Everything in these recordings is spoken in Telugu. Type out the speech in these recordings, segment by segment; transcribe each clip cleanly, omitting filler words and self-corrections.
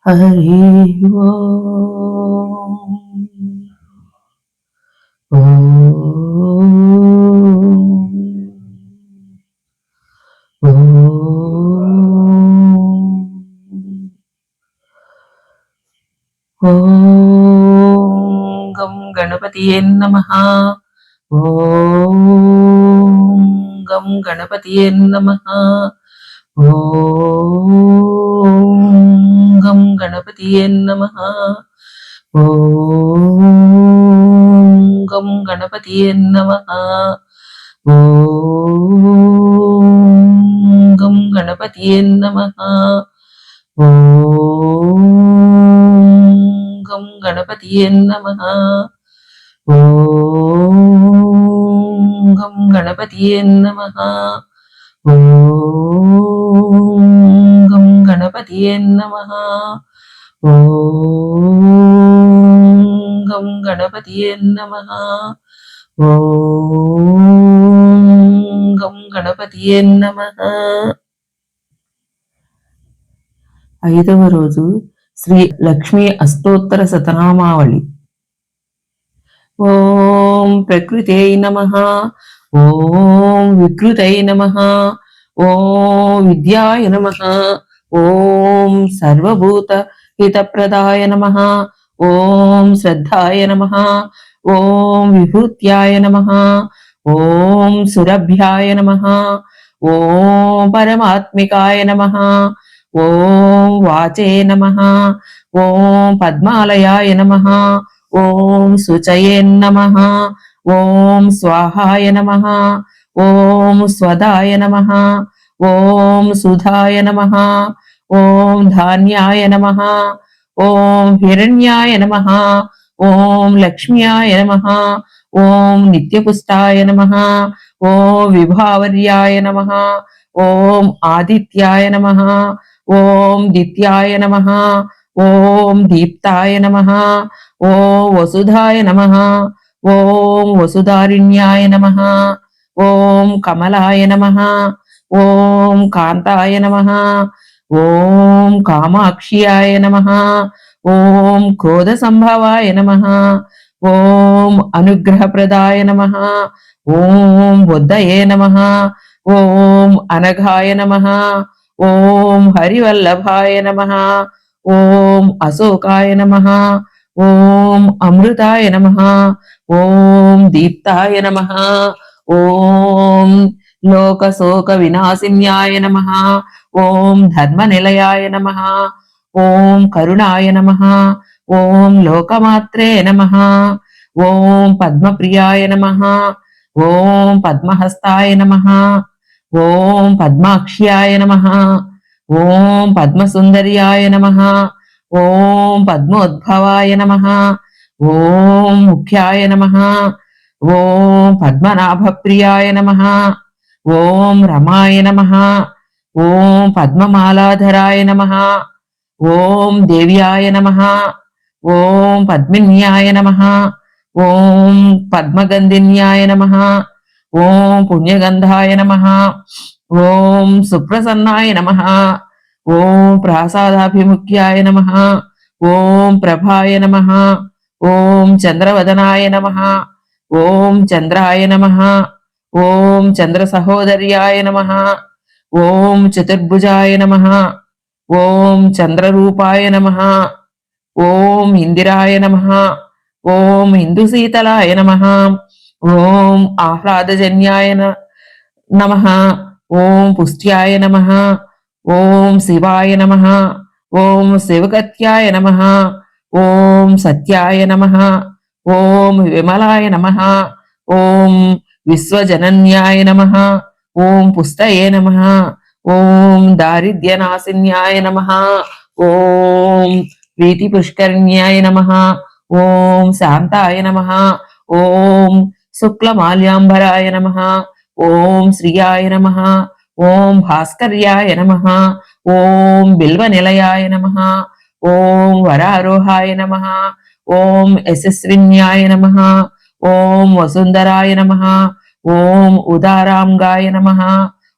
హరి ఓం. ఓం. ఓం గం గణపతియే నమః. ఓం గం గణపతియే నమః. ఓం గం గణపతియే నమః. ఓం గం గణపతియే నమః. ఓం గం గణపతియే నమః. ఓం గం గణపతియే నమః. ఓం గం గణపతియే నమః. ఓం గం గణపతియే నమః. ఓం గం గణపతియే నమః. ఓం గం గణపతియే నమః. ఐదవ రోజు శ్రీ లక్ష్మీ అష్టోత్తర శతనామావళి. ఓం ప్రకృతై నమః. ఓం వికృతై నమః. ఓం విద్యాయ నమః. ఓం సర్వభూత హితప్రదాయ నమః. ఓం శ్రద్ధాయ నమః. ఓం విభూత్యాయ నమః. ఓం సురభ్యాయ నమః. ఓం పరమాత్మికాయ నమః. ఓం వాచే నమః. ఓం పద్మాలయాయ నమః. ఓం శుచయే నమః. ఓం స్వాహాయ నమః. ఓం స్వదాయ నమః. ఓం సుధాయ నమః. ఓం ధాన్యాయ నమః. ఓం హిరణ్యాయ నమః. ఓం లక్ష్మ్యాయ నమః. ఓం నిత్యపుష్టాయ నమః. ఓం విభావర్యాయ నమః. ఓం ఆదిత్యాయ నమః. ఓం దిత్యాయ నమః. ఓం దీప్తాయ నమః. ఓం వసుధాయ నమః. ఓం వసుధారిణ్యాయ నమః. ఓం కమలాయ నమః. ఓం కాంతాయ నమః. ఓం కామాక్ష్యాయ నమః. ఓం క్రోధ సంభవాయ నమః. ఓం అనుగ్రహప్రదాయ నమః. ఓం బుద్ధయే నమః. ఓం అనఘాయ నమః. ఓం హరివల్లభాయ నమః. ఓం అశోకాయ నమః. ఓం అమృతాయ నమః. ఓం దీప్తాయ నమః. ఓం లోకశోక వినాశిన్యాయ నమః. ఓం ధర్మనిలయాయ నమః. ఓం కరుణాయ నమః. ఓం లోకమాత్రే నమః. ఓం పద్మప్రియాయ నమః. ఓం పద్మహస్తాయ నమః. ఓం పద్మాక్ష్యాయ నమః. ఓం పద్మసుందర్యాయ నమః. ఓం పద్మోద్భవాయ నమః. ఓం ముఖ్యాయ నమః. ఓం పద్మనాభప్రియాయ నమః. ఓం రమాయ నమః. ఓం పద్మమాలాధరాయ నమః. ఓం దేవ్యాయ నమః. ఓం పద్మిన్యాయ నమః. ఓం పద్మగంధిన్యాయ నమః. ఓం పుణ్యగంధాయ నమః. ఓం సుప్రసన్నాయ నమః. ఓం ప్రాసాదాభిముఖ్యాయ నమః. ఓం ప్రభాయ నమః. ఓం చంద్రవదనాయ నమః. ఓం చంద్రాయ నమః. ఓం చంద్ర సహోదర్యాయ నమః. ఓం చతుర్భుజాయ నమః. ఓం చంద్రరూపాయ నమః. ఓం ఇందిరాయ నమః. ఓం ఇందుశీతలాయ నమః. ఓం ఆహ్లాదజన్యాయ నమః. ఓం పుష్ట్యాయ నమః. ఓం శివాయ నమః. ఓం శివగత్యాయ నమః. ఓం సత్యాయ నమః. ఓం విమలాయ నమః. ఓం విశ్వజనన్యాయ నమః. ఓం పుష్టయే నమః. ఓం దారిద్ర్యనాశిన్యాయ నమః. ఓం ప్రీతిపుష్కరిణ్యాయ నమః. ఓం శాంతాయ నమః. ఓం శుక్లమాల్యాంబరాయ నమః. ఓం శ్రియాయ నమః. ఓం భాస్కర్యాయ నమః. ఓం బిల్వనిలయాయ నమః. ఓం వరారోహాయ నమః. ఓం యశస్విన్యాయ నమః. ఓం వసుంధరాయ నమః. ఓం ఉదారాంగాయ నమః.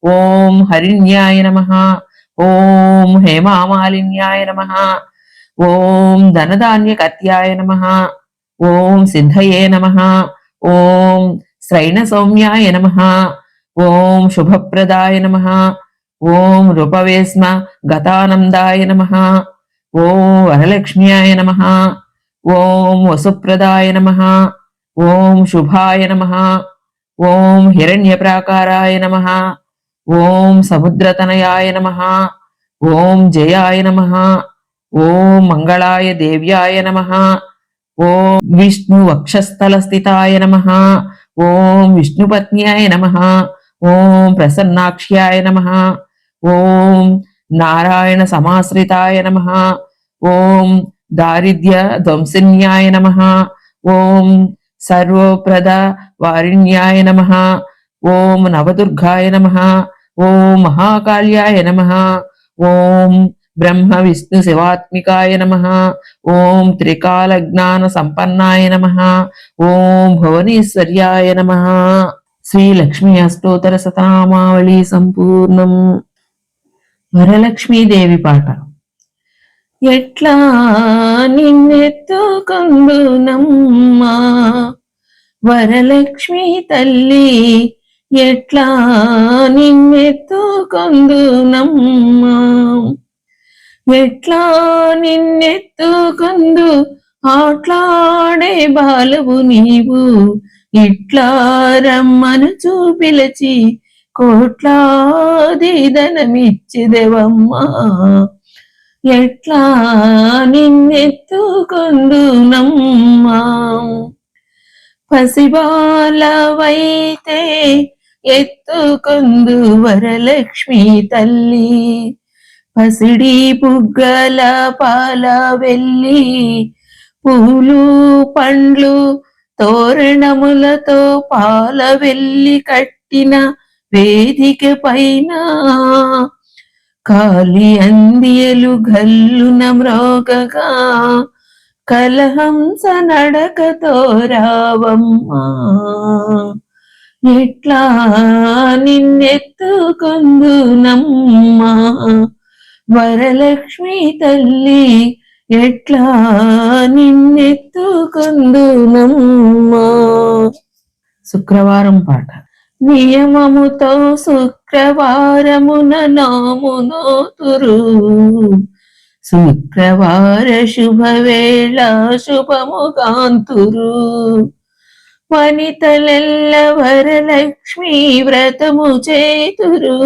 ఓం హరిణ్యాయ నమః. ఓం హేమామాలిన్యాయ నమః. ఓం ధనధాన్యకర్త్యాయ నమః. ఓం సిద్ధయే నమః. ఓం శ్రైణ సౌమ్యాయ నమః. ఓం శుభప్రదాయ నమః. ఓం రూపవేస్మ గతానందాయ నమః. ఓం వరలక్ష్మ్యాయ నమః. ఓం వసుప్రదాయ నమః. ఓం శుభాయ నమః. ఓం హిరణ్యప్రాకారాయ నమః. ఓం సముద్రతనయాయ నమః. ఓం జయాయ నమః. ఓం మంగళాయ దేవ్యాయ నమః. ఓం విష్ణు వక్షస్థల స్థితాయ నమః. ఓం విష్ణుపత్న్యాయ నమః. ఓం ప్రసన్నాక్ష్యాయ నమః. ఓం నారాయణ సమాశ్రితాయ నమః. ఓం దారిద్ర్య ధ్వంసిన్యాయ నమః. ఓం సర్వప్రద వారిణ్యాయ నమః. ఓం నవదుర్గాయ నమః. ఓం మహాకాళ్యాయ నమః. ఓం బ్రహ్మ విష్ణు శివాత్మికాయ నమః. ఓం త్రికాల జ్ఞాన సంపన్నాయ నమః. ఓం భువనేశ్వర్యాయ నమః. శ్రీ లక్ష్మీ అష్టోత్తర శతనామావళి సంపూర్ణం. వరలక్ష్మీదేవి పాట. ఎట్లా నిన్నెత్తుకొందునమ్మా వరలక్ష్మి తల్లి, ఎట్లా నిన్నెత్తుకొందునమ్మా, ఎట్లా నిన్నెత్తుకొందు ఆట్లాడే బాలవు నీవు, ఇట్లా రమ్మను చూపిలచి కోట్లాది ధనమిచ్చిదెవమ్మా, ఎట్లా నిన్నెత్తుకొందునమ్మా. పసిబాలవైతే ఎత్తుకొందు వరలక్ష్మి తల్లి, పసిడి పుగ్గల పాల వెళ్ళి పూలు పండ్లు తోరణములతో పాల వెళ్ళి కట్టిన వేదిక పైన కాలి అందియలు గల్లున మ్రోగగా కలహంస నడకతో రావమ్మా, ఎట్లా నిన్నెత్తుకొందునమ్మా వరలక్ష్మి తల్లి, ఎట్లా నిన్నెత్తుకొందునమ్మా. శుక్రవారం పాట. నియమముతో శుక్రవారమున నామునోతురు, శుక్రవార శుభవేళ శుభముగాంతురు, వనితలెల్ల వరలక్ష్మీ వ్రతము చేతురు,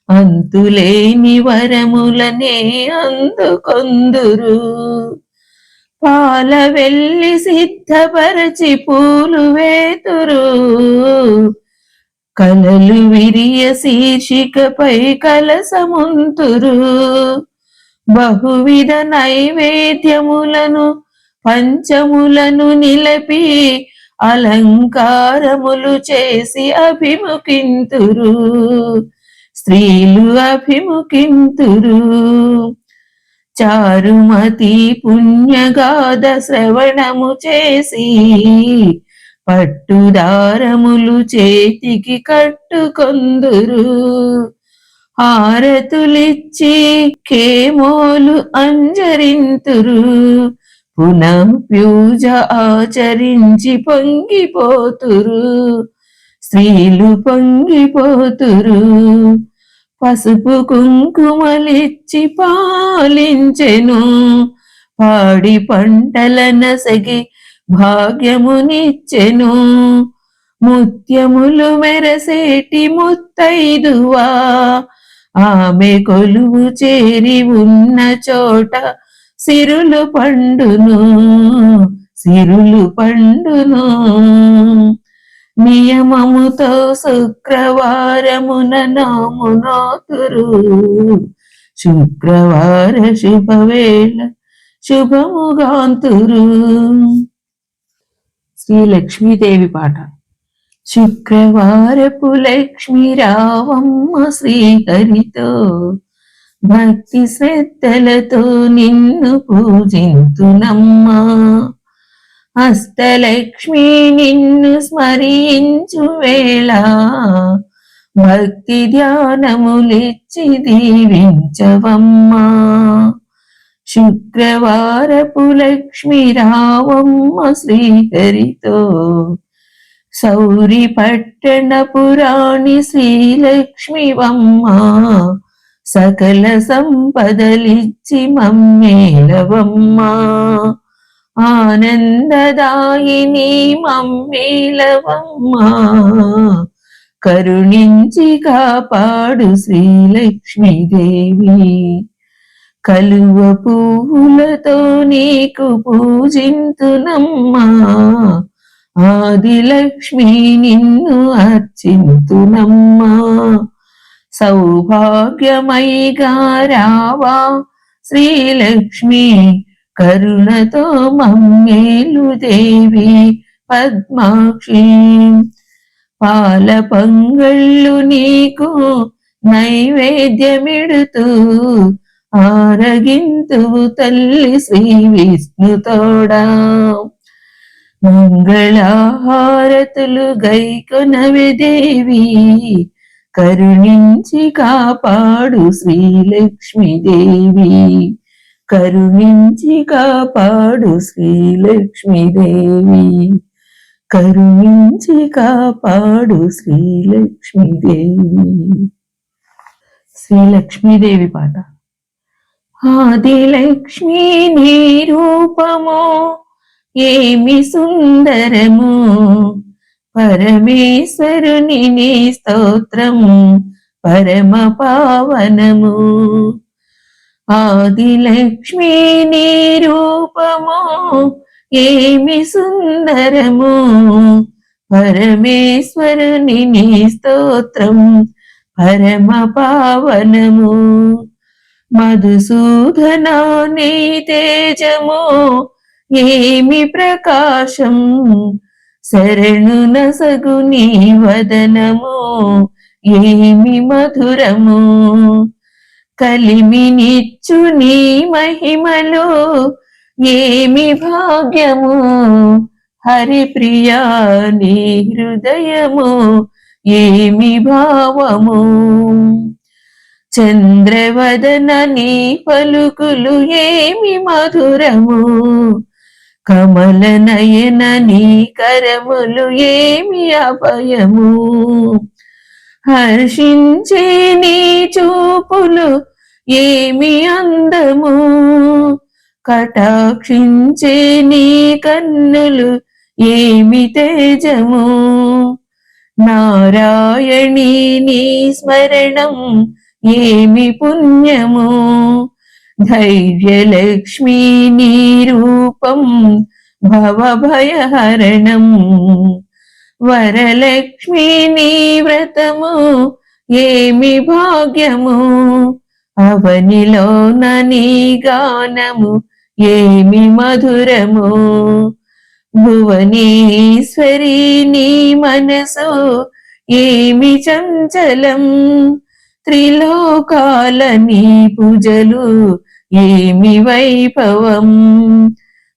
అంతులేని వరములనే అందుకొందురు, పాల వెళ్ళి సిద్ధపరచి పూలు వేతురు, కలలు విరియ శీర్షికపై కలసముంతురు, బహువిధ నైవేద్యములను పంచములను నిలపి అలంకారములు చేసి అభిముఖింతురు, స్త్రీలు అభిముఖింతురు, చారుమతి పుణ్యగాథ శ్రవణము చేసి పట్టుదారములు చేతికి కట్టుకొందురు, హారతులిచ్చి కేమోలు అంజరింతురు, పునః పూజ ఆచరించి పొంగిపోతురు, స్త్రీలు పొంగిపోతురు, పసుపు కుంకుమలిచ్చి పాలించెను, పాడి పంటలనసగి భాగ్యమునిచ్చెను, ముత్యములు మెరసేటి ముత్తైదువా ఆమె కొలువు చేరి ఉన్న చోట సిరులు పండును, సిరులు పండును, నియమముతో శుక్రవారమున నామునోతురు, శుక్రవార శుభవేళ శుభముగాంతురు. శ్రీ లక్ష్మీదేవి పాట. శుక్రవారపు లక్ష్మీ రావమ్మ శ్రీహరితో, భక్తి శ్రద్ధలతో నిన్ను పూజింతునమ్మా, అష్టలక్ష్మి నిన్ను స్మరించు వేళ భక్తి ధ్యానములిచ్చి దీవించవమ్మా, శుక్రవారపు లక్ష్మి రావమ్మ శ్రీహరితో సౌరి పట్టణ పురాణి శ్రీలక్ష్మివమ్మ సకల సంపదలిచ్చి మమ్మేలవమ్మ ఆనందదాయిని మమ్మేలవమ్మ కరుణించి కాపాడు శ్రీలక్ష్మీదేవి కలువ పువ్వులతో నీకు పూజింతునమ్మా ఆదిలక్ష్మి నిన్ను అర్చింతునమ్మా సౌభాగ్యమయిగా రావా శ్రీలక్ష్మి కరుణతో మమ్మేలు దేవి పద్మాక్షి పాల పొంగళ్ళు నీకు నైవేద్యమిడుతూ ఆరగింతువు తల్లి శ్రీ విష్ణుతోడా మంగళహారతులు గైకొనవే దేవి కరుణించి కాపాడు శ్రీలక్ష్మీదేవి కరుణించి కాపాడు శ్రీలక్ష్మీదేవి కరుణించి కాపాడు శ్రీలక్ష్మీదేవి. శ్రీలక్ష్మీదేవి పాట. ఆదిలక్ష్మీ నీ రూపము ఏమి సుందరము పరమేశ్వరుని నీ స్తోత్రము పరమ పావనము ఆదిలక్ష్మీ నీ రూపము ఏమి సుందరము పరమేశ్వరుని నీ స్తోత్రం పరమ పావనము మధుసూదనా నీ తేజము ఏమి ప్రకాశం శరణున సగు నీ వదనము ఏమి మధురము కలిమినిచ్చు నీ మహిమలో ఏమి భాగ్యము హరిప్రియా నీ హృదయము ఏమి భావము చంద్రవదన నీ పలుకులు ఏమి మధురము కమల నయన నీ కరములు ఏమి అభయము హర్షించే నీ చూపులు ఏమి అందము కటాక్షించే నీ కన్నులు ఏమి తేజము నారాయణీ నీ స్మరణం ఏమి పుణ్యము ధైర్యలక్ష్మీ నీ రూపం భవభయహరణం వరలక్ష్మీ నీ వ్రతము ఏమి భాగ్యము అవనిలోన నీ గానము ఏమి మధురము భువనేశ్వరి నీ మనసు ఏమి చంచలం త్రిలోకాల నీ పూజలు ఏమి వైభవం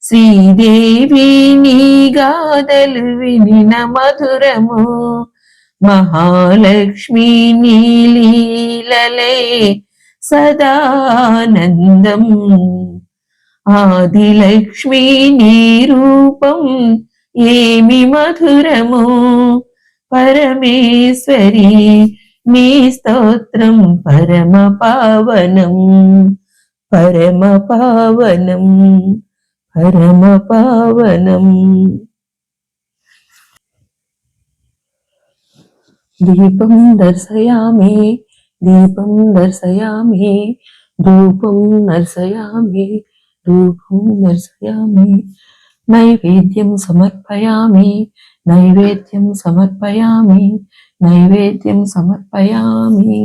శ్రీదేవి నీ గాథలు వినిన మధురము మహాలక్ష్మి నీ లీలలే సదానందం ఆదిలక్ష్మి నీ రూపం ఏమి మధురము పరమేశ్వరి నీ స్తోత్రం పరమ పావనం పరమ పావనం పరమ పావనం. దీపం దర్శయామి దీపం దర్శయామి ధూపం దర్శయామి ధూపం దర్శయామి నైవేద్యం సమర్పయామి నైవేద్యం సమర్పయామి నైవేద్యం సమర్పయామి.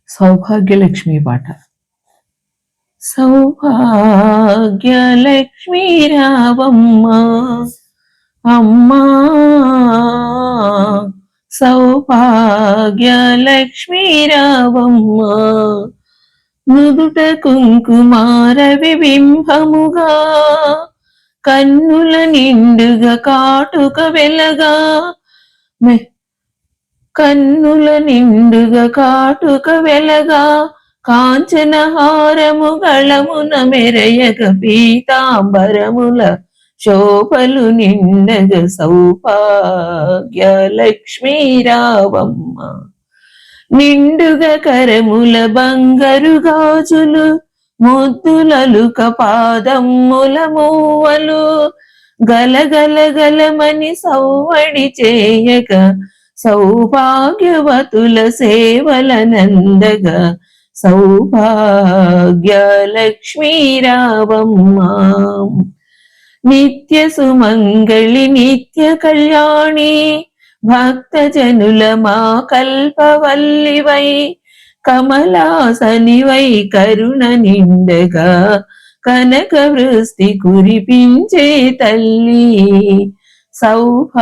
సౌభాగ్యలక్ష్మి పాట. సౌభాగ్యలక్ష్మి రావమ్మ అమ్మా, సౌభాగ్యలక్ష్మి రావమ్మ, నుదుట కుంకుమార విబింబముగా, కన్నుల నిండుగా కాటుక వెలగా, కన్నుల నిండుగా కాటుక వెలగా, కాంచన హారము గళమున మెరయగ, పీతాంబరముల శోభలు నిండగ, సౌభాగ్యలక్ష్మి రావమ్మ, నిండుగా కరముల బంగారు గాజులు, ముద్దులలుక పాదమ్ముల మూవలు, గలగల గలమని సౌవడి చేయక, సౌభాగ్యవతుల సేవల నందగ, సౌభాగ్యలక్ష్మి రావమ్మ, నిత్య సుమంగళి నిత్య కళ్యాణి, భక్తజనుల మా కల్పవల్లివై, కమలాసనివై కరుణ నిండగా, కనక వృష్టి కురిపించే తల్లి, సౌభాగ్యలక్ష్మి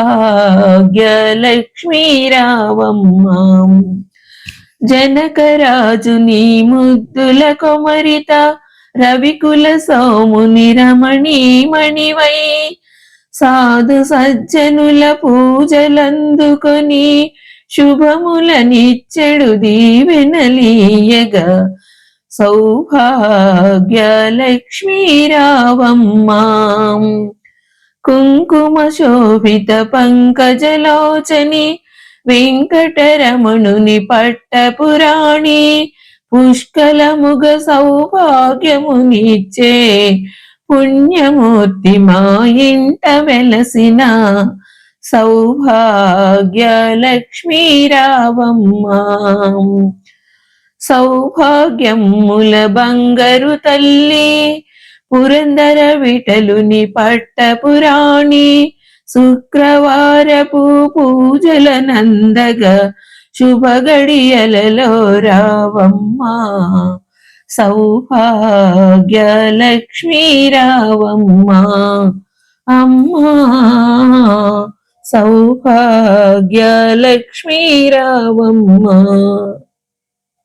రావమ్మ, జనకరాజు నీ ముద్దుల కొమరిత, రవికుల సోముని రమణీమణివై, సాధు సజ్జనుల పూజలందుకొని, శుభముల నిచ్చెడు దీవెనలీయగా, సౌభాగ్యలక్ష్మి రావమ్మ, కుంకుమ శోభిత పంకజలోచని, వెంకటరమణుని పట్టపురాణి, పుష్కలముగ సౌభాగ్యమునిచ్చే పుణ్యమూర్తి మా ఇంట వెలసిన, సౌభాగ్యలక్ష్మి రావమ్మ, సౌభాగ్యముల బంగారు తల్లి, పురందర విఠలుని పట్టపురాణి, శుక్రవారపు పూజల నందగా, శుభగడియలలో రావమ్మ, సౌభాగ్యలక్ష్మి రావమ్మ అమ్మా, సౌభాగ్యలక్ష్మి రావమ్మ.